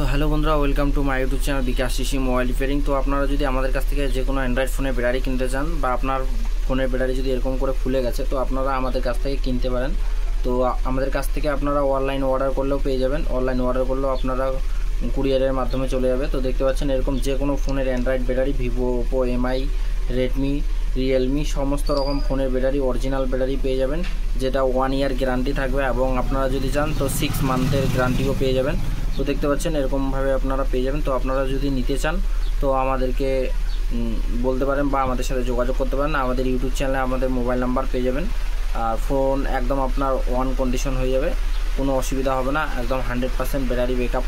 তো হ্যালো বন্ধুরা, welcome to my YouTube channel Bikash CC mobile repairing. তো আপনারা যদি আমাদের কাছ থেকে যে কোনো অ্যান্ড্রয়েড ফোনের ব্যাটারি কিনতে চান বা আপনার ফোনের ব্যাটারি যদি এরকম করে ফুলে গেছে, তো আপনারা আমাদের কাছ থেকে কিনতে পারেন। তো আমাদের কাছ থেকে আপনারা অনলাইন অর্ডার করলেও পেয়ে যাবেন, অনলাইন অর্ডার করলেও আপনারা কুরিয়ারের মাধ্যমে চলে যাবে। তো দেখতে পাচ্ছেন এরকম যে কোনো ফোনের Android battery, Vivo, Oppo, MI, Redmi, Realme সমস্ত রকম ফোনের ব্যাটারি অরিজিনাল ব্যাটারি পেয়ে যাবেন, যেটা 1 ইয়ার গ্যারান্টি থাকবে এবং আপনারা যদি চান তো 6 মান্থের গ্যারান্টিও পেয়ে যাবেন। তো দেখতে পাচ্ছেন এরকমভাবে আপনারা পেয়ে যাবেন। তো আপনারা যদি নিতে চান তো আমাদেরকে বলতে পারেন বা আমাদের সাথে যোগাযোগ করতে পারেন। আমাদের ইউটিউব চ্যানেলে আমাদের মোবাইল নাম্বার পেয়ে যাবেন। আর ফোন একদম আপনার ওয়ান কন্ডিশন হয়ে যাবে, কোনো অসুবিধা হবে না। একদম 100% ব্যাটারি ব্যাকআপ,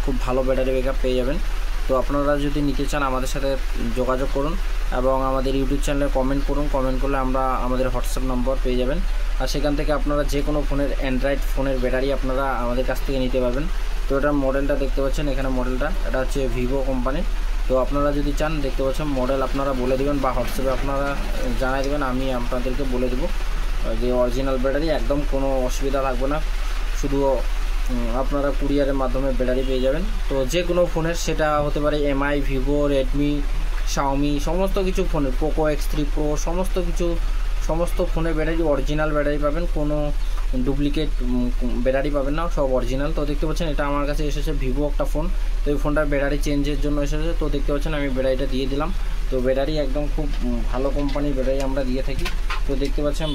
খুব ভালো ব্যাটারি ব্যাকআপ পেয়ে যাবেন। তো আপনারা যদি নিতে চান আমাদের সাথে যোগাযোগ করুন এবং আমাদের ইউটিউব চ্যানেলে কমেন্ট করুন। কমেন্ট করলে আমাদের হোয়াটসঅ্যাপ নম্বর পেয়ে যাবেন। আর সেখান থেকে আপনারা যে কোনো ফোনের অ্যান্ড্রয়েড ফোনের ব্যাটারি আপনারা আমাদের কাছ থেকে নিতে পারবেন। তো এটার মডেলটা দেখতে পাচ্ছেন এখানে, মডেলটা এটা হচ্ছে ভিভো কোম্পানির। তো আপনারা যদি চান দেখতে পাচ্ছেন মডেল আপনারা বলে দেবেন বা হোয়াটসঅ্যাপে আপনারা জানাই দেবেন, আমি আপনাদেরকে বলে দেবো যে অরিজিনাল ব্যাটারি, একদম কোনো অসুবিধা থাকবে না। শুধু আপনারা কুরিয়ারের মাধ্যমে ব্যাটারি পেয়ে যাবেন। তো যে কোনো ফোনের, সেটা হতে পারে এমআই, ভিভো, রেডমি, শাওমি, সমস্ত কিছু ফোনের, পোকো X3 প্রো, সমস্ত ফোনের ব্যাটারি অরিজিনাল ব্যাটারি পাবেন, কোনো ডুপ্লিকেট ব্যাটারি পাবেন না, সব অরিজিনাল। তো দেখতে পাচ্ছেন এটা আমার কাছে এসেছে ভিভো একটা ফোন। তো এই ফোনটার ব্যাটারি চেঞ্জের জন্য এসেছে। তো দেখতে পাচ্ছেন আমি ব্যাটারিটা দিয়ে দিলাম। তো ব্যাটারি একদম খুব ভালো কোম্পানির ব্যাটারি আমরা দিয়ে থাকি। তো দেখতে পাচ্ছেন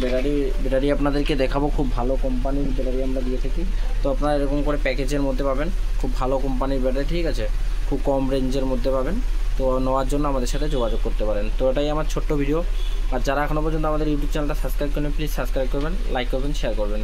ব্যাটারি আপনাদেরকে দেখাবো, খুব ভালো কোম্পানির ব্যাটারি আমরা দিয়ে থাকি। তো আপনারা এরকম করে প্যাকেজের মধ্যে পাবেন, খুব ভালো কোম্পানির ব্যাটারি, ঠিক আছে, খুব কম রেঞ্জের মধ্যে পাবেন। তো নেওয়ার জন্য আমাদের সাথে যোগাযোগ করতে পারেন। তো এটাই আমার ছোট্ট ভিডিও। আর যারা এখনও পর্যন্ত আমাদের ইউটিউব চ্যানেলটা সাবস্ক্রাইব করেন, প্লিজ সাবস্ক্রাইব করবেন, লাইক করবেন, শেয়ার করবেন।